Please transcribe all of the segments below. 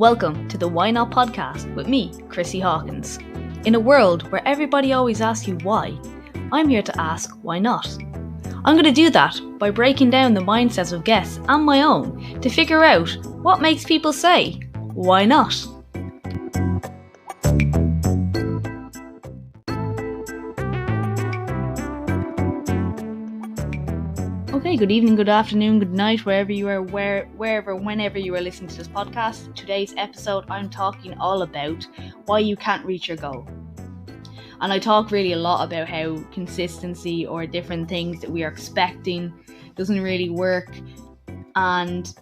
Welcome to the Why Not podcast with me, Chrissy Hawkins. In a world where everybody always asks you why, I'm here to ask why not. I'm going to do that by breaking down the mindsets of guests and my own to figure out what makes people say, why not? Okay, good evening, good afternoon, good night, wherever you are, wherever, whenever you are listening to this podcast. Today's episode, I'm talking all about why you can't reach your goal. And I talk really a lot about how consistency or different things that we are expecting doesn't really work, and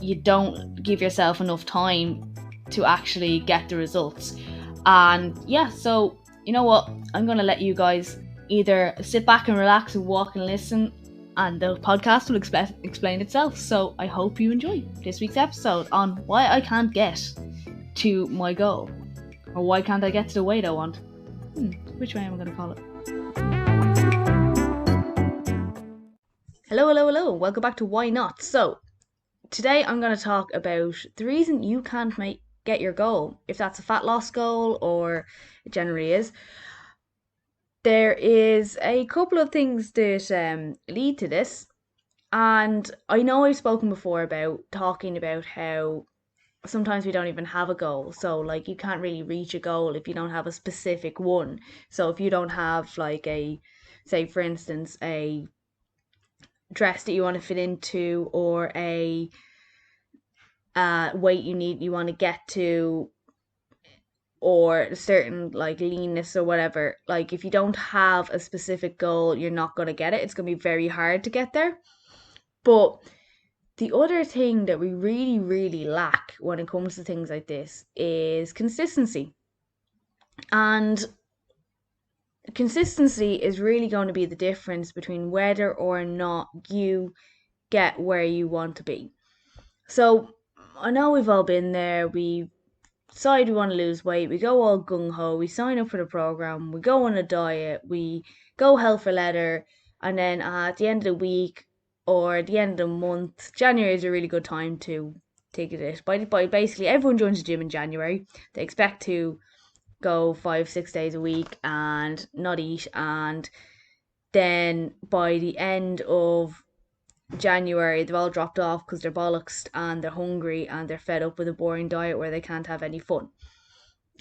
you don't give yourself enough time to actually get the results. And yeah, so you know what? I'm going to let you guys either sit back and relax and walk and listen, and the podcast will explain itself. So I hope you enjoy this week's episode on why I can't get to my goal, or why can't I get to the weight I want. Which way am I going to call it? Hello. Welcome back to Why Not. So today I'm going to talk about the reason you can't get your goal, if that's a fat loss goal, or it generally is. There is a couple of things that lead to this, and I know I've spoken before about talking about how sometimes we don't even have a goal. So like, you can't really reach a goal if you don't have a specific one. So if you don't have like say for instance, a dress that you want to fit into, or a weight you want to get to, or a certain like leanness or whatever, like if you don't have a specific goal, you're not going to get it. It's going to be very hard to get there. But the other thing that we really lack when it comes to things like this is consistency. And consistency is really going to be the difference between whether or not you get where you want to be. So I know we've all been there. We decide we want to lose weight, we go all gung-ho, we sign up for the program, we go on a diet, we go hell for leather, and then at the end of the week or the end of the month, January is a really good time to take it. By basically everyone joins the gym in January. They expect to go 5-6 days a week and not eat, and then by the end of January they've all dropped off because they're bollocksed and they're hungry and they're fed up with a boring diet where they can't have any fun.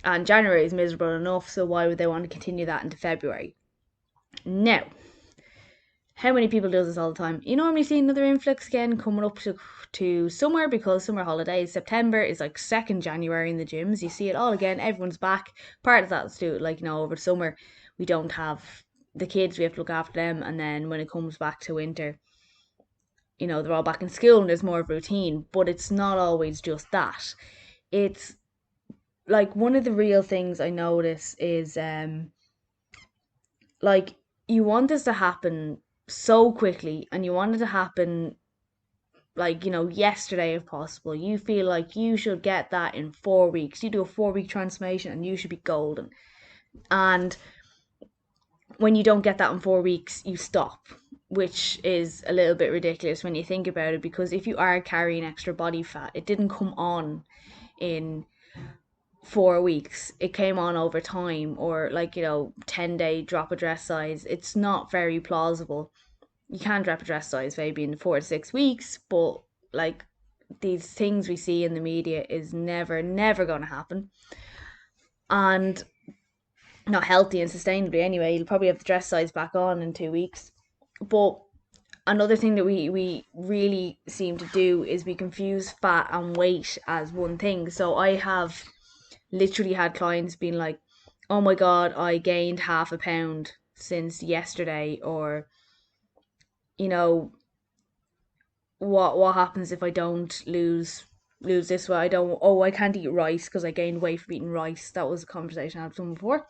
And January is miserable enough, so why would they want to continue that into February? Now, how many people do this all the time? You normally see another influx again coming up to summer, because summer holidays, September is like second January in the gyms. You see it all again, everyone's back. Part of that's due, like, over summer we don't have the kids, we have to look after them, and then when it comes back to winter, they're all back in school and there's more of a routine. But it's not always just that. It's like, one of the real things I notice is like, you want this to happen so quickly, and you want it to happen like, yesterday if possible. You feel like you should get that in 4 weeks. You do a 4-week transformation and you should be golden. And when you don't get that in 4 weeks, you stop, which is a little bit ridiculous when you think about it, because if you are carrying extra body fat, it didn't come on in 4 weeks. It came on over time, or 10-day drop a dress size. It's not very plausible. You can drop a dress size maybe in 4 to 6 weeks, but like, these things we see in the media is never going to happen, and not healthy and sustainably anyway. You'll probably have the dress size back on in 2 weeks. But another thing that we really seem to do is we confuse fat and weight as one thing. So I have literally had clients being like, oh my god, I gained half a pound since yesterday, or what happens if I don't lose this way? I can't eat rice because I gained weight from eating rice. That was a conversation I had with someone before.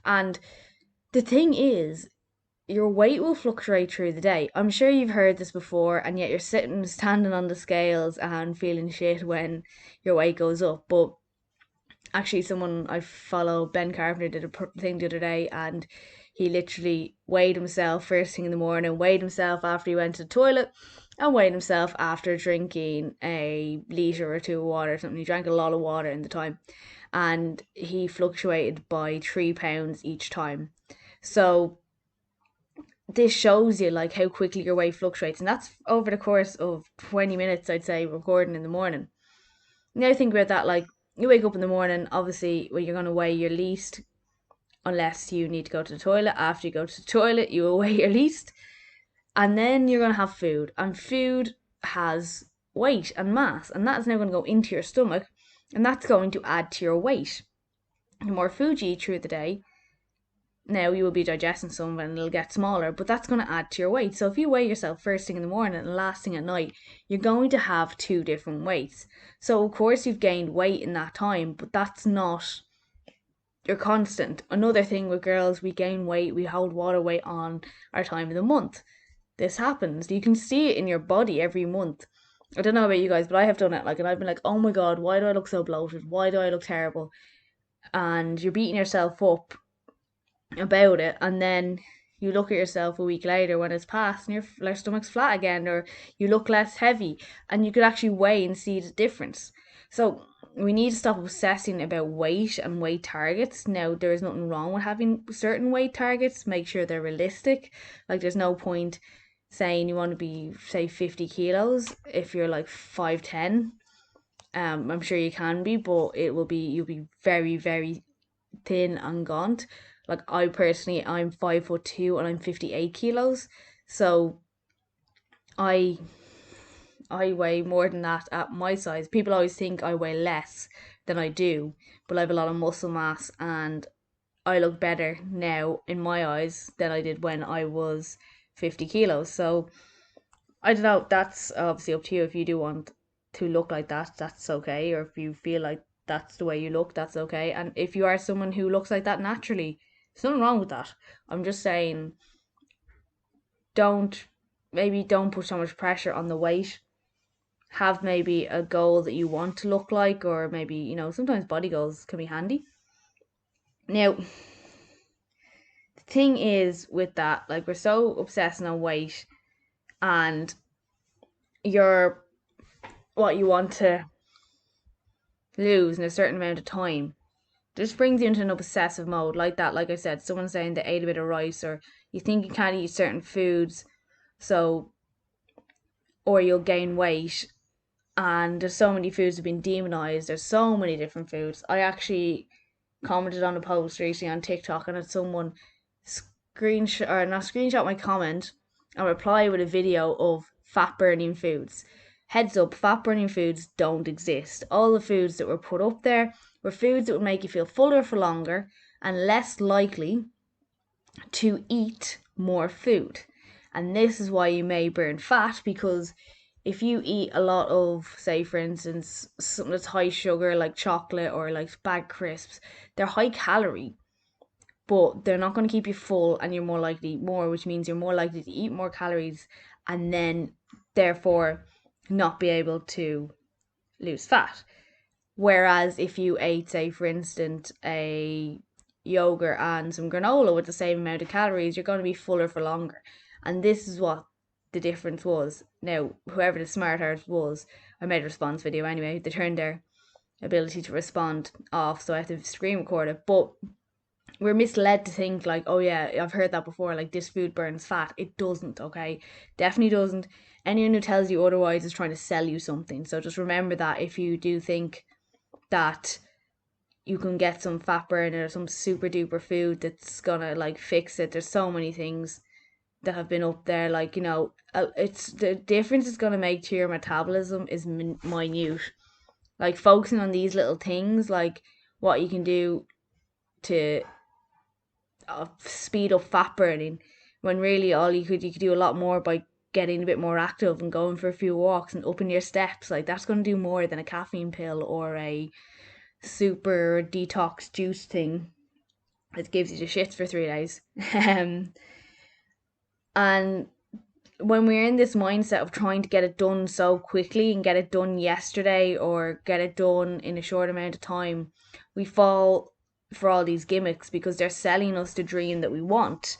And the thing is, your weight will fluctuate through the day. I'm sure you've heard this before, and yet you're standing on the scales and feeling shit when your weight goes up. But actually, someone I follow, Ben Carpenter, did a thing the other day, and he literally weighed himself first thing in the morning, weighed himself after he went to the toilet, and weighed himself after drinking a litre or two of water or something. He drank a lot of water in the time, and he fluctuated by 3 pounds each time. So this shows you like how quickly your weight fluctuates, and that's over the course of 20 minutes, I'd say, recording in the morning. Now think about that, like you wake up in the morning, obviously, well, you're going to weigh your least, unless you need to go to the toilet. After you go to the toilet, you will weigh your least, and then you're going to have food, and food has weight and mass, and that's now going to go into your stomach, and that's going to add to your weight. The more food you eat through the day, now you will be digesting some of it and it'll get smaller, but that's going to add to your weight. So if you weigh yourself first thing in the morning and last thing at night, you're going to have two different weights. So of course you've gained weight in that time, but that's not your constant. Another thing with girls, we gain weight, we hold water weight on our time of the month. This happens. You can see it in your body every month. I don't know about you guys, but I have done it. Like, and I've been like, oh my god, why do I look so bloated? Why do I look terrible? And you're beating yourself up about it, and then you look at yourself a week later when it's past and your stomach's flat again, or you look less heavy, and you could actually weigh and see the difference. So we need to stop obsessing about weight and weight targets. Now, there is nothing wrong with having certain weight targets. Make sure they're realistic. Like, there's no point saying you want to be, say, 50 kilos if you're like 5'10". I'm sure you can be, but you'll be very, very thin and gaunt. Like, I personally, I'm 5'2" and I'm 58 kilos, so I I weigh more than that at my size. People always think I weigh less than I do, but I have a lot of muscle mass, and I look better now in my eyes than I did when I was 50 kilos. So I don't know. That's obviously up to you. If you do want to look like that, that's okay. Or if you feel like that's the way you look, that's okay. And if you are someone who looks like that naturally, there's nothing wrong with that. I'm just saying, don't don't put so much pressure on the weight. Have maybe a goal that you want to look like, or maybe, sometimes body goals can be handy. Now, the thing is with that, like, we're so obsessed on weight and your what you want to lose in a certain amount of time. This brings you into an obsessive mode like that. Like I said, someone saying they ate a bit of rice, or you think you can't eat certain foods, so or you'll gain weight. And there's so many foods that have been demonized. There's so many different foods. I actually commented on a post recently on TikTok, and had someone screenshot my comment and reply with a video of fat burning foods. Heads up, fat burning foods don't exist. All the foods that were put up there were foods that would make you feel fuller for longer and less likely to eat more food. And this is why you may burn fat, because if you eat a lot of, say, for instance, something that's high sugar like chocolate or like bag crisps, they're high calorie, but they're not going to keep you full, and you're more likely to eat more, which means you're more likely to eat more calories and then therefore not be able to lose fat. Whereas if you ate, say, for instance, a yogurt and some granola with the same amount of calories, you're going to be fuller for longer. And this is what the difference was. Now, whoever the smart heart was, I made a response video anyway. They turned their ability to respond off, so I have to screen record it. But we're misled to think like, oh yeah, I've heard that before, like this food burns fat. It doesn't, okay? Definitely doesn't. Anyone who tells you otherwise is trying to sell you something. So just remember that if you do think that you can get some fat burner or some super duper food that's gonna like fix it, there's so many things that have been up there, like, it's the difference it's gonna make to your metabolism is minute. Like, focusing on these little things, like what you can do to speed up fat burning, when really all you could do a lot more by getting a bit more active and going for a few walks and upping your steps. Like, that's going to do more than a caffeine pill or a super detox juice thing that gives you the shits for 3 days. And when we're in this mindset of trying to get it done so quickly and get it done yesterday or get it done in a short amount of time, we fall for all these gimmicks because they're selling us the dream that we want.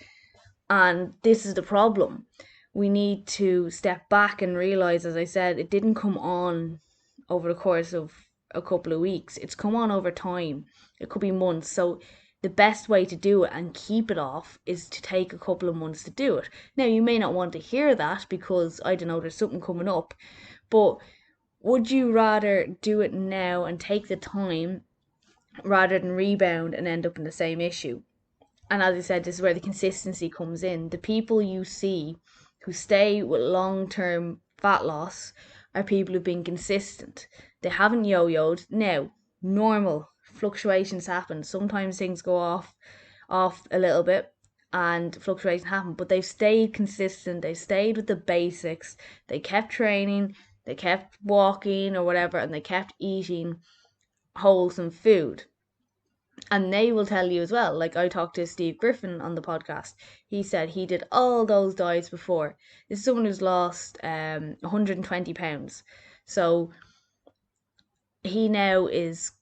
And this is the problem. we need to step back and realize, as I said, it didn't come on over the course of a couple of weeks. It's come on over time. It could be months. So the best way to do it and keep it off is to take a couple of months to do it. Now, you may not want to hear that because, I don't know, there's something coming up, but would you rather do it now and take the time rather than rebound and end up in the same issue? And as I said, this is where the consistency comes in. The people you see who stay with long term fat loss are people who've been consistent. They haven't yo yoed. Now, normal fluctuations happen. Sometimes things go off a little bit and fluctuations happen, but they've stayed consistent. They stayed with the basics. They kept training, they kept walking or whatever, and they kept eating wholesome food. And they will tell you as well. Like, I talked to Steve Griffen on the podcast. He said he did all those diets before. This is someone who's lost 120 pounds. So he now is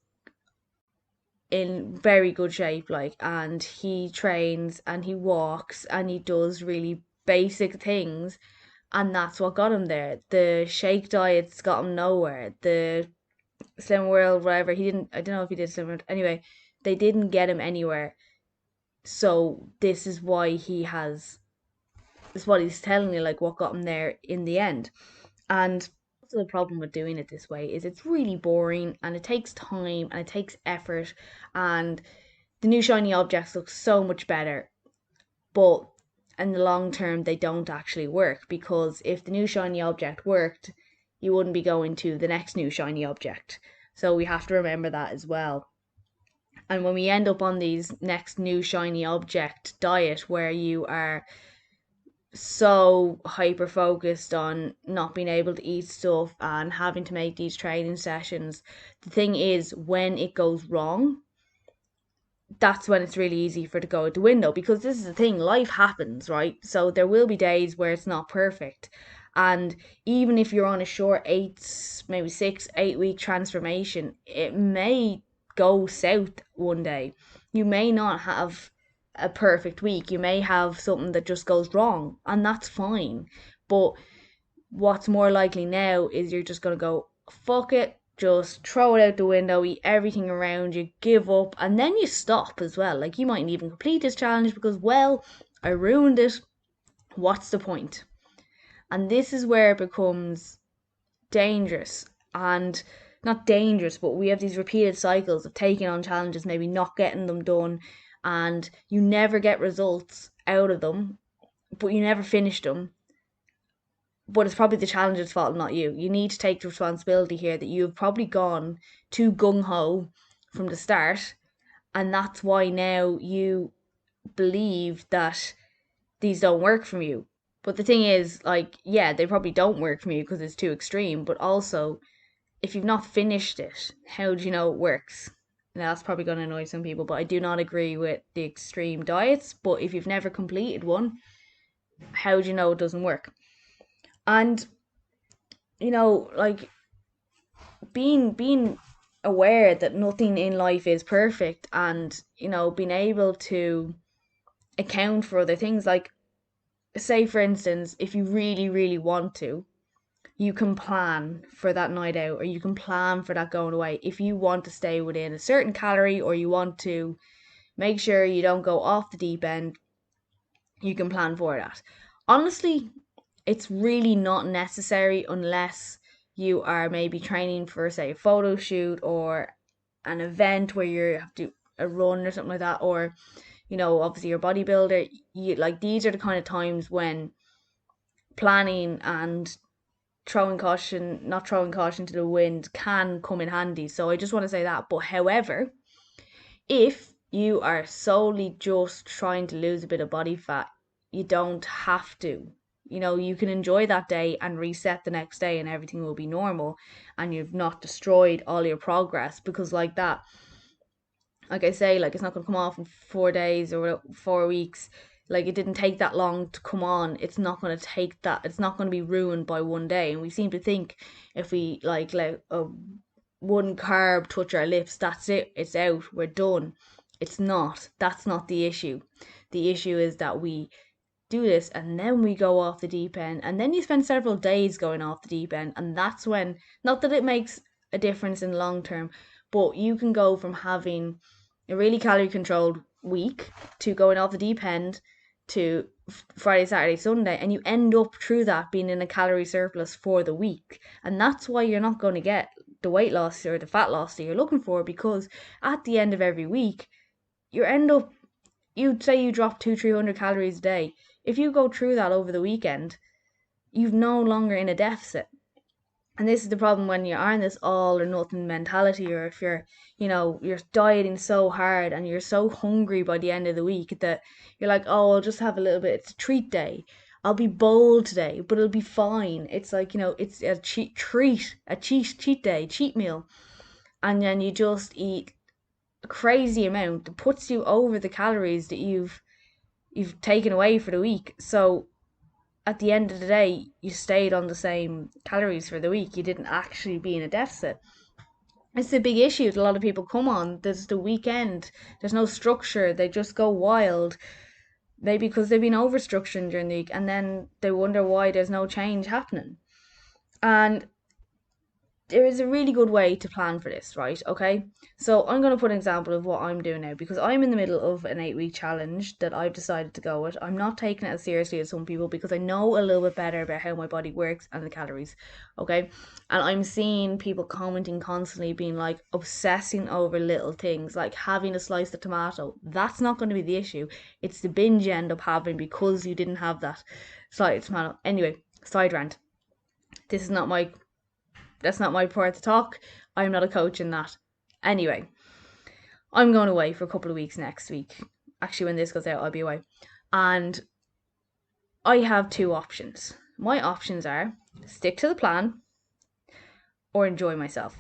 in very good shape, like, and he trains and he walks and he does really basic things, and that's what got him there. The shake diets got him nowhere. The Slim World, whatever, he didn't, I don't know if he did Slim World. Anyway, they didn't get him anywhere. So this is why this is what he's telling you, like what got him there in the end. And the problem with doing it this way is it's really boring and it takes time and it takes effort, and the new shiny objects look so much better, but in the long term they don't actually work, because if the new shiny object worked, you wouldn't be going to the next new shiny object. So we have to remember that as well. And when we end up on these next new shiny object diet where you are so hyper focused on not being able to eat stuff and having to make these training sessions, the thing is, when it goes wrong, that's when it's really easy for it to go out the window, because this is the thing, life happens, right? So there will be days where it's not perfect, and even if you're on a short 8, maybe 6, 8 week transformation, it may go south one day. You may not have a perfect week, you may have something that just goes wrong, and that's fine. But what's more likely now is you're just going to go, fuck it, just throw it out the window, eat everything around you, give up, and then you stop as well. Like, you mightn't even complete this challenge because, well, I ruined it. What's the point? And this is where it becomes dangerous. And not dangerous, but we have these repeated cycles of taking on challenges, maybe not getting them done, and you never get results out of them, but you never finish them. But it's probably the challenger's fault, not you. You need to take the responsibility here that you've probably gone too gung ho from the start, and that's why now you believe that these don't work from you. But the thing is, like, yeah, they probably don't work from you because it's too extreme, but also, if you've not finished it, how do you know it works? Now, that's probably going to annoy some people, but I do not agree with the extreme diets. But if you've never completed one, how do you know it doesn't work? And, like, being aware that nothing in life is perfect, and being able to account for other things, like, say for instance, if you really really want to, you can plan for that night out, or you can plan for that going away. If you want to stay within a certain calorie, or you want to make sure you don't go off the deep end, you can plan for that. Honestly, it's really not necessary unless you are maybe training for, say, a photo shoot or an event where you have to a run or something like that, or obviously you're a bodybuilder. These are the kind of times when planning and not throwing caution to the wind can come in handy. So I just want to say that. But however, if you are solely just trying to lose a bit of body fat, you don't have to. You can enjoy that day and reset the next day and everything will be normal, and you've not destroyed all your progress, because like that, like I say, like, it's not going to come off in 4 days or 4 weeks. Like, it didn't take that long to come on. It's not going to take that. It's not going to be ruined by one day. And we seem to think if we like let one carb touch our lips, that's it. It's out. We're done. It's not. That's not the issue. The issue is that we do this, and then we go off the deep end, and then you spend several days going off the deep end, and that's when, not that it makes a difference in the long term, but you can go from having a really calorie controlled week to going off the deep end to Friday, Saturday, Sunday, and you end up through that being in a calorie surplus for the week. And that's why you're not going to get the weight loss or the fat loss that you're looking for, because at the end of every week, you end up, you'd say you drop 200-300 calories a day. If you go through that over the weekend, you're no longer in a deficit. And this is the problem when you are in this all or nothing mentality, or if you're dieting so hard and you're so hungry by the end of the week that you're like, oh, I'll just have a little bit. It's a treat day. I'll be bold today, but it'll be fine. It's like, it's a cheat day, cheat meal. And then you just eat a crazy amount that puts you over the calories that you've taken away for the week. So at the end of the day, you stayed on the same calories for the week. You didn't actually be in a deficit. It's a big issue that a lot of people come on. There's the weekend. There's no structure. They just go wild. Maybe because they've been over-structuring during the week, and then they wonder why there's no change happening. And there is a really good way to plan for this, right? Okay. So I'm going to put an example of what I'm doing now, because I'm in the middle of an 8-week challenge that I've decided to go with. I'm not taking it as seriously as some people because I know a little bit better about how my body works and the calories. Okay. And I'm seeing people commenting constantly being like obsessing over little things, like having a slice of tomato. That's not going to be the issue. It's the binge you end up having because you didn't have that slice of tomato. Anyway, side rant. This is not my That's not my part to talk. I'm not a coach in that. Anyway, I'm going away for a couple of weeks next week. Actually, when this goes out, I'll be away. And I have two options. My options are stick to the plan or enjoy myself.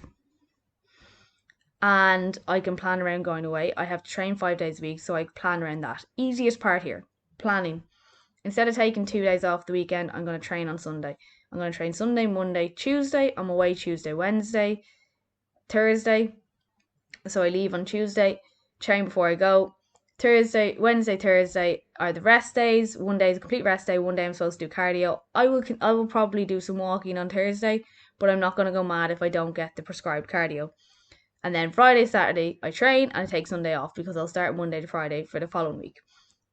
And I can plan around going away. I have to train 5 days a week, so I plan around that. Easiest part here, planning. Instead of taking 2 days off the weekend, I'm going to train on Sunday. I'm going to train Sunday, Monday, Tuesday. I'm away Tuesday, Wednesday, Thursday. So I leave on Tuesday, train before I go. Wednesday, Thursday are the rest days. One day is a complete rest day. One day I'm supposed to do cardio. I will probably do some walking on Thursday, but I'm not going to go mad if I don't get the prescribed cardio. And then Friday, Saturday, I train and I take Sunday off because I'll start Monday to Friday for the following week.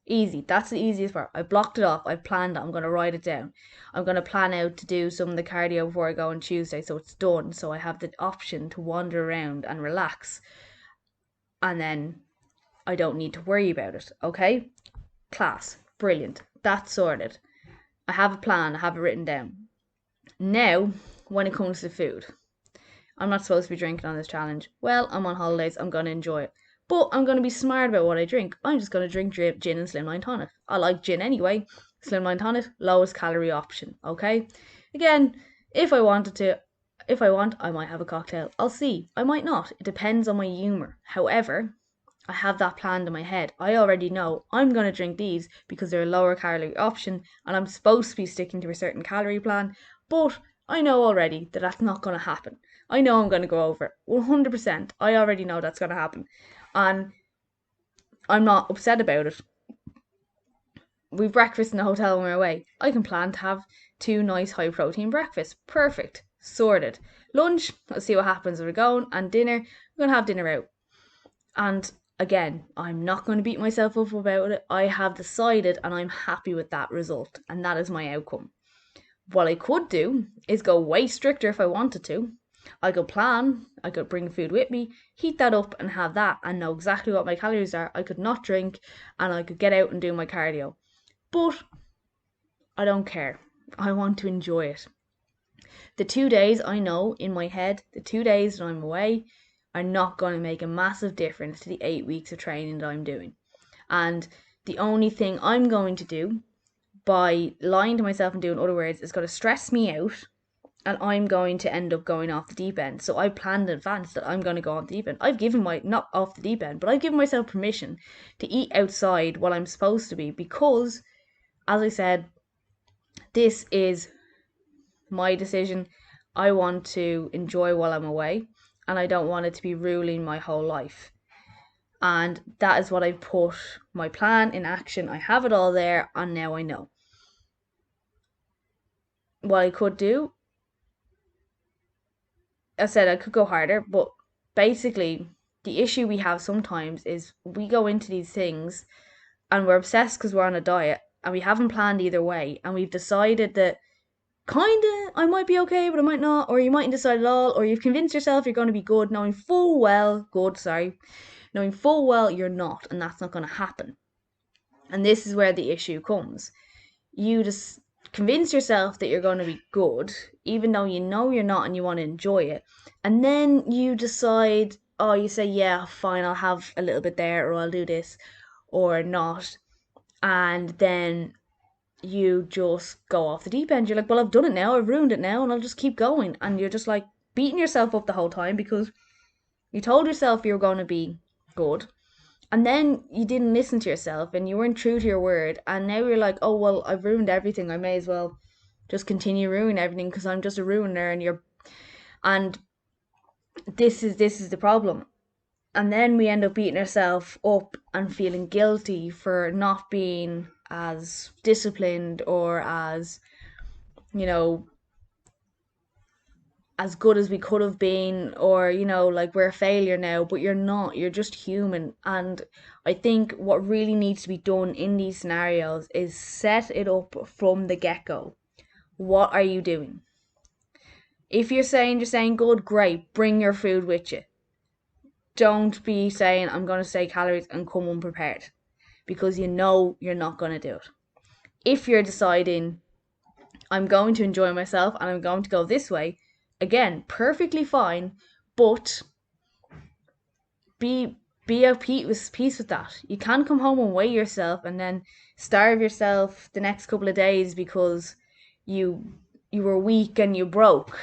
Easy. That's the easiest part. I blocked it off. I planned it. I'm going to write it down. I'm going to plan out to do some of the cardio before I go on Tuesday, so it's done. So I have the option to wander around and relax. And then I don't need to worry about it. Okay? Class. Brilliant. That's sorted. I have a plan. I have it written down. Now, when it comes to food, I'm not supposed to be drinking on this challenge. Well, I'm on holidays. I'm going to enjoy it. But I'm going to be smart about what I drink. I'm just going to drink gin and slimline tonic. I like gin anyway. Slimline tonic, lowest calorie option. Okay? Again, if I want, I might have a cocktail. I'll see. I might not. It depends on my humour. However, I have that planned in my head. I already know I'm going to drink these because they're a lower calorie option and I'm supposed to be sticking to a certain calorie plan. But I know already that that's not going to happen. I know I'm going to go over 100%. I already know that's going to happen. And I'm not upset about it. We've breakfast in the hotel when we're away. I can plan to have 2 nice high protein breakfasts. Perfect. Sorted. Lunch, let's see what happens when we're going. And dinner, we're going to have dinner out. And again, I'm not going to beat myself up about it. I have decided and I'm happy with that result. And that is my outcome. What I could do is go way stricter if I wanted to. I could plan, I could bring food with me, heat that up and have that and know exactly what my calories are. I could not drink and I could get out and do my cardio. But I don't care. I want to enjoy it. The 2 days I know in my head, the 2 days that I'm away are not going to make a massive difference to the 8 weeks of training that I'm doing. And the only thing I'm going to do by lying to myself and doing other words is going to stress me out. And I'm going to end up going off the deep end. So I planned in advance that I'm going to go off the deep end. I've given not off the deep end, but I've given myself permission to eat outside while I'm supposed to be because, as I said, this is my decision. I want to enjoy while I'm away and I don't want it to be ruling my whole life. And that is what I've put my plan in action. I have it all there, and now I know. What I could do, I said I could go harder, but basically, the issue we have sometimes is we go into these things and we're obsessed because we're on a diet and we haven't planned either way, and we've decided that kinda I might be okay, but I might not, or you mightn't decide at all, or you've convinced yourself you're going to be good, knowing full well you're not, and that's not going to happen. And this is where the issue comes. You just convince yourself that you're going to be good, even though you know you're not and you want to enjoy it. And then you decide, oh, you say, yeah, fine, I'll have a little bit there, or I'll do this, or not. And then you just go off the deep end. You're like, well, I've done it now, I've ruined it now, and I'll just keep going. And you're just like beating yourself up the whole time because you told yourself you were going to be good. And then you didn't listen to yourself and you weren't true to your word. And now you're like, oh, well, I've ruined everything. I may as well just continue ruining everything because I'm just a ruiner. And this is the problem. And then we end up beating ourselves up and feeling guilty for not being as disciplined or as, you know, as good as we could have been, or like we're a failure now, but you're not. You're just human. And I think what really needs to be done in these scenarios is set it up from the get-go. What are you doing? If you're saying good, great, bring your food with you. Don't be saying I'm going to say calories and come unprepared, because you know you're not going to do it. If you're deciding I'm going to enjoy myself and I'm going to go this way, again, perfectly fine, but be at peace with that. You can't come home and weigh yourself and then starve yourself the next couple of days because you were weak and you broke.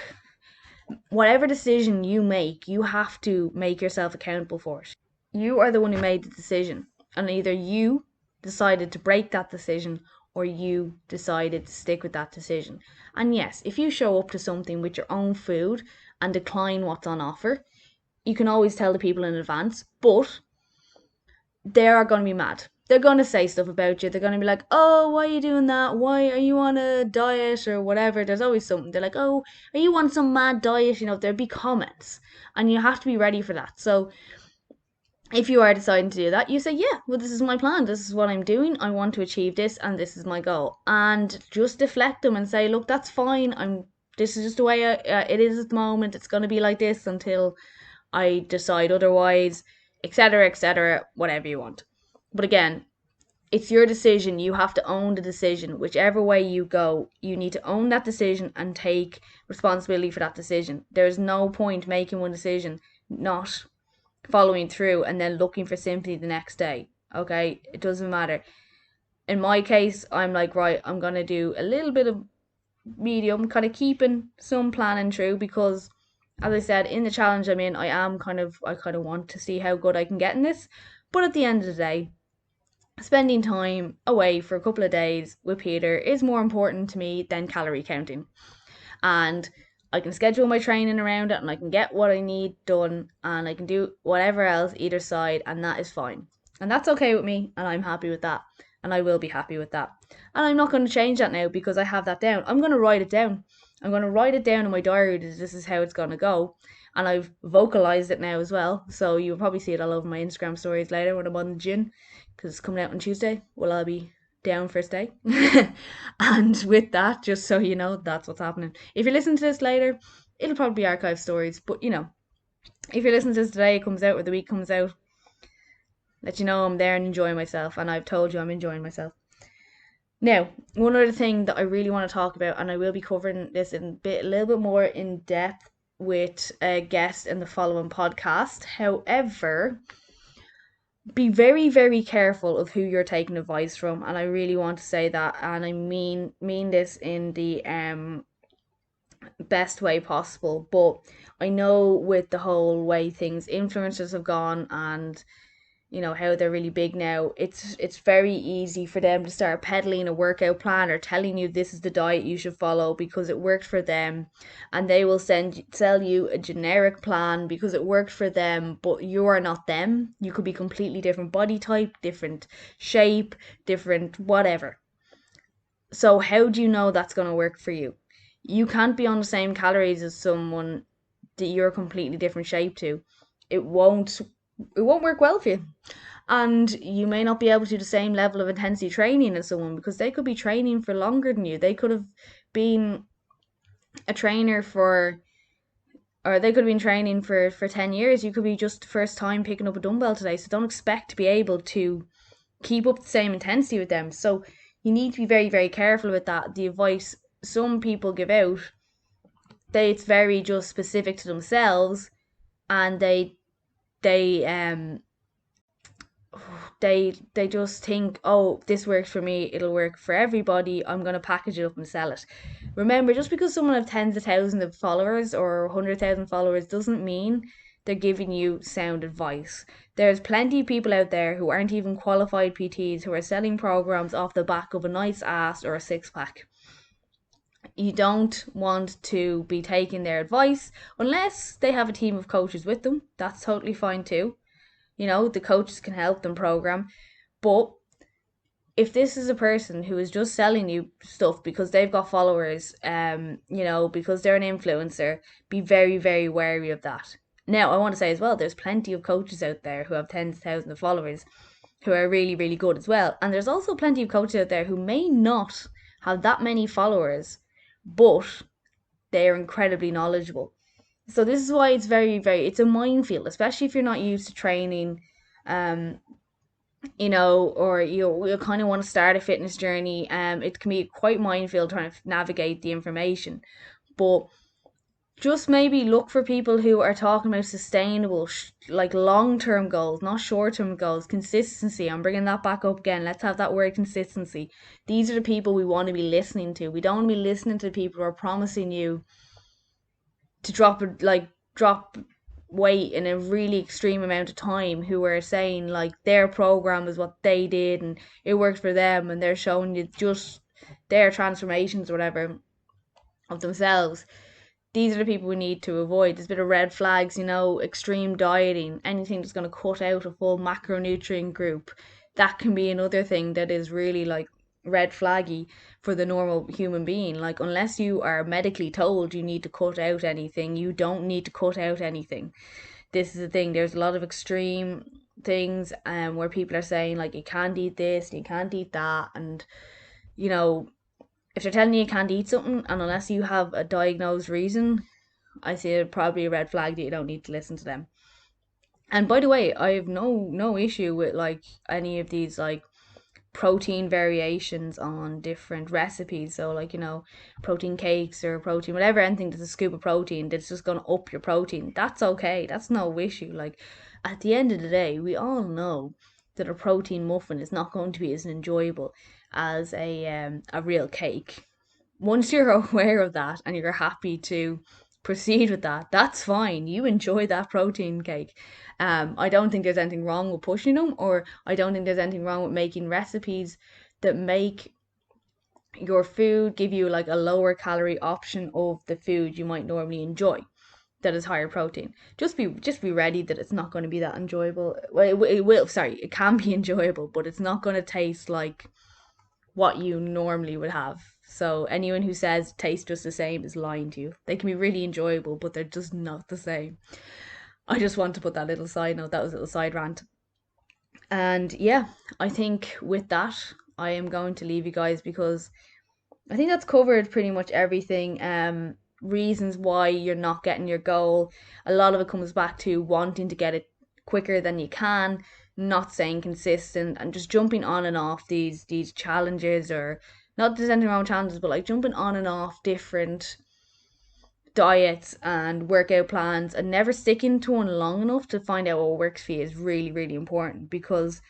Whatever decision you make, you have to make yourself accountable for it. You are the one who made the decision, and either you decided to break that decision or you decided to stick with that decision. And yes, if you show up to something with your own food and decline what's on offer, you can always tell the people in advance, but they are going to be mad. They're going to say stuff about you. They're going to be like, oh, why are you doing that? Why are you on a diet or whatever? There's always something. They're like, oh, are you on some mad diet? There'll be comments, and you have to be ready for that. So if you are deciding to do that, you say, yeah, well, this is my plan. This is what I'm doing. I want to achieve this, and this is my goal. And just deflect them and say, look, that's fine. This is just the way it is at the moment. It's going to be like this until I decide otherwise, etc., whatever you want. But again, it's your decision. You have to own the decision. Whichever way you go, you need to own that decision and take responsibility for that decision. There's no point making one decision, not following through, and then looking for sympathy the next day. Okay? It doesn't matter. In my case, I'm like, right, I'm going to do a little bit of medium, kind of keeping some planning true, because as I said, in the challenge I'm in, I kind of want to see how good I can get in this. But at the end of the day, spending time away for a couple of days with Peter is more important to me than calorie counting. And I can schedule my training around it, and I can get what I need done, and I can do whatever else either side, and that is fine. And that's okay with me, and I'm happy with that. And I will be happy with that. And I'm not going to change that now because I have that down. I'm going to write it down. I'm going to write it down in my diary that this is how it's going to go. And I've vocalized it now as well. So you'll probably see it all over my Instagram stories later when I'm on the gym, because it's coming out on Tuesday. Well, I'll be down first day. And with that, just so you know, that's what's happening. If you listen to this later, it'll probably be archive stories. But if you listen to this today, it comes out, or the week comes out, let you know I'm there and enjoying myself. And I've told you I'm enjoying myself. Now, one other thing that I really want to talk about, and I will be covering this a little bit more in depth with a guest in the following podcast. However, be very, very careful of who you're taking advice from, and I really want to say that, and I mean this in the best way possible. But I know with the whole way things influencers have gone, and how they're really big now, it's very easy for them to start peddling a workout plan or telling you this is the diet you should follow because it worked for them, and they will sell you a generic plan because it worked for them, but you are not them. You could be completely different body type, different shape, different whatever. So how do you know that's going to work for you? You can't be on the same calories as someone that you're a completely different shape to. It won't work well for you. And you may not be able to do the same level of intensity training as someone because they could be training for longer than you. They could have been a trainer for, or they could have been training for 10 years. You could be just the first time picking up a dumbbell today. So don't expect to be able to keep up the same intensity with them. So you need to be very, very careful with that. The advice some people give out, it's very just specific to themselves, and they they just think, oh, this works for me, it'll work for everybody, I'm going to package it up and sell it. Remember, just because someone has tens of thousands of followers or 100,000 followers doesn't mean they're giving you sound advice. There's plenty of people out there who aren't even qualified PTs who are selling programs off the back of a nice ass or a six pack. You don't want to be taking their advice unless they have a team of coaches with them. That's totally fine too. The coaches can help them program. But if this is a person who is just selling you stuff because they've got followers, because they're an influencer, be very, very wary of that. Now, I want to say as well, there's plenty of coaches out there who have tens of thousands of followers who are really, really good as well. And there's also plenty of coaches out there who may not have that many followers, but they are incredibly knowledgeable. So this is why it's very, very, it's a minefield, especially if you're not used to training, or you kind of want to start a fitness journey. It can be quite minefield trying to navigate the information. But just maybe look for people who are talking about sustainable, like long-term goals, not short-term goals. Consistency. I'm bringing that back up again. Let's have that word consistency. These are the people we want to be listening to. We don't want to be listening to people who are promising you to drop weight in a really extreme amount of time, who are saying like their program is what they did and it worked for them, and they're showing you just their transformations or whatever of themselves. These are the people we need to avoid. There's a bit of red flags, extreme dieting, anything that's going to cut out a full macronutrient group. That can be another thing that is really like red flaggy for the normal human being. Like, unless you are medically told you need to cut out anything, you don't need to cut out anything. This is the thing. There's a lot of extreme things where people are saying like you can't eat this, you can't eat that, and if they're telling you can't eat something, and unless you have a diagnosed reason, I see it probably a red flag that you don't need to listen to them. And by the way, I have no issue with like any of these like protein variations on different recipes. So like, protein cakes or protein whatever, anything that's a scoop of protein that's just gonna up your protein. That's okay. That's no issue. Like, at the end of the day, we all know that a protein muffin is not going to be as enjoyable as a real cake. Once you're aware of that and you're happy to proceed with that, that's fine. You enjoy that protein cake. I don't think there's anything wrong with pushing them, or I don't think there's anything wrong with making recipes that make your food give you like a lower calorie option of the food you might normally enjoy that is higher protein. Just be ready that it's not going to be that enjoyable. Well, it will. Sorry, it can be enjoyable, but it's not going to taste like what you normally would have. So anyone who says taste just the same is lying to you. They can be really enjoyable, but they're just not the same. I just want to put that little side note. That was a little side rant. And yeah, I think with that, I am going to leave you guys because I think that's covered pretty much everything. Reasons why you're not getting your goal. A lot of it comes back to wanting to get it quicker than you can, not staying consistent, and just jumping on and off these challenges, or not that there's anything wrong with challenges, but like jumping on and off different diets and workout plans and never sticking to one long enough to find out what works for you is really, really important, because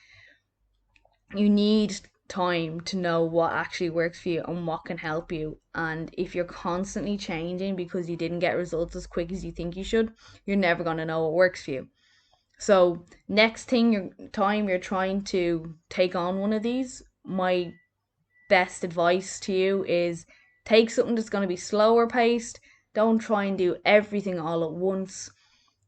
you need time to know what actually works for you and what can help you. And if you're constantly changing because you didn't get results as quick as you think you should, you're never going to know what works for you. So next time you're trying to take on one of these, my best advice to you is take something that's going to be slower paced. Don't try and do everything all at once.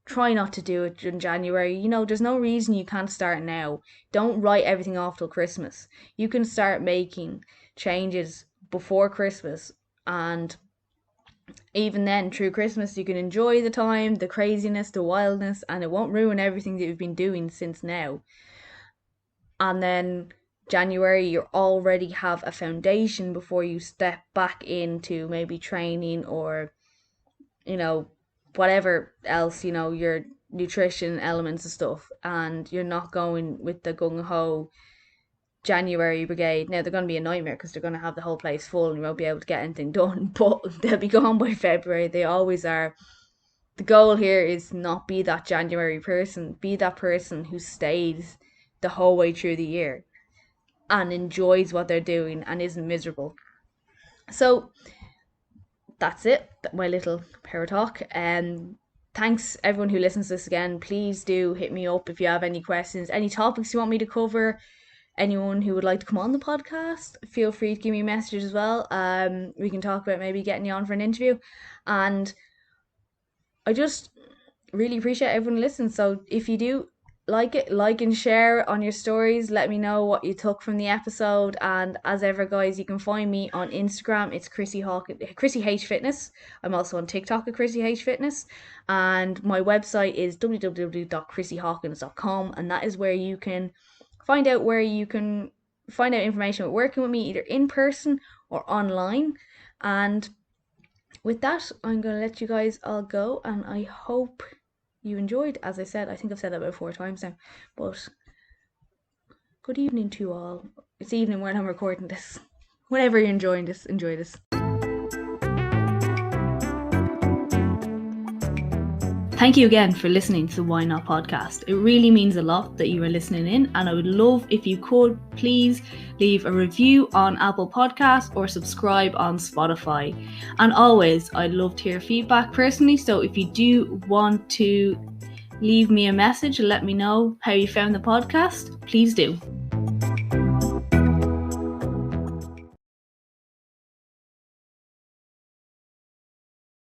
Try not to do it in January. There's no reason you can't start now. Don't write everything off till Christmas. You can start making changes before Christmas, and even then, through Christmas, you can enjoy the time, the craziness, the wildness, and it won't ruin everything that you've been doing since now. And then January, you already have a foundation before you step back into maybe training or, whatever else, your nutrition elements and stuff. And you're not going with the gung ho January brigade. Now, they're going to be a nightmare because they're going to have the whole place full and you won't be able to get anything done, but they'll be gone by February. They always are. The goal here is not be that January person, be that person who stays the whole way through the year and enjoys what they're doing and isn't miserable. So that's it, my little power talk. Thanks everyone who listens to this again. Please do hit me up if you have any questions, any topics you want me to cover. Anyone who would like to come on the podcast, feel free to give me a message as well. We can talk about maybe getting you on for an interview. And I just really appreciate everyone listening. So if you do like it, like and share on your stories. Let me know what you took from the episode. And as ever, guys, you can find me on Instagram. It's Chrissy H Fitness. I'm also on TikTok at Chrissy H Fitness. And my website is www.chrissyhawkins.com. And that is where you can find out information about working with me either in person or online. And with that, I'm going to let you guys all go, and I hope you enjoyed. As I said, I think I've said that about 4 times now, but good evening to you all. It's evening when I'm recording this. Whenever you're enjoying this, enjoy this. Thank you again for listening to the Why Not podcast. It really means a lot that you are listening in, and I would love if you could please leave a review on Apple Podcasts or subscribe on Spotify. And always, I'd love to hear feedback personally, so if you do want to leave me a message and let me know how you found the podcast, please do.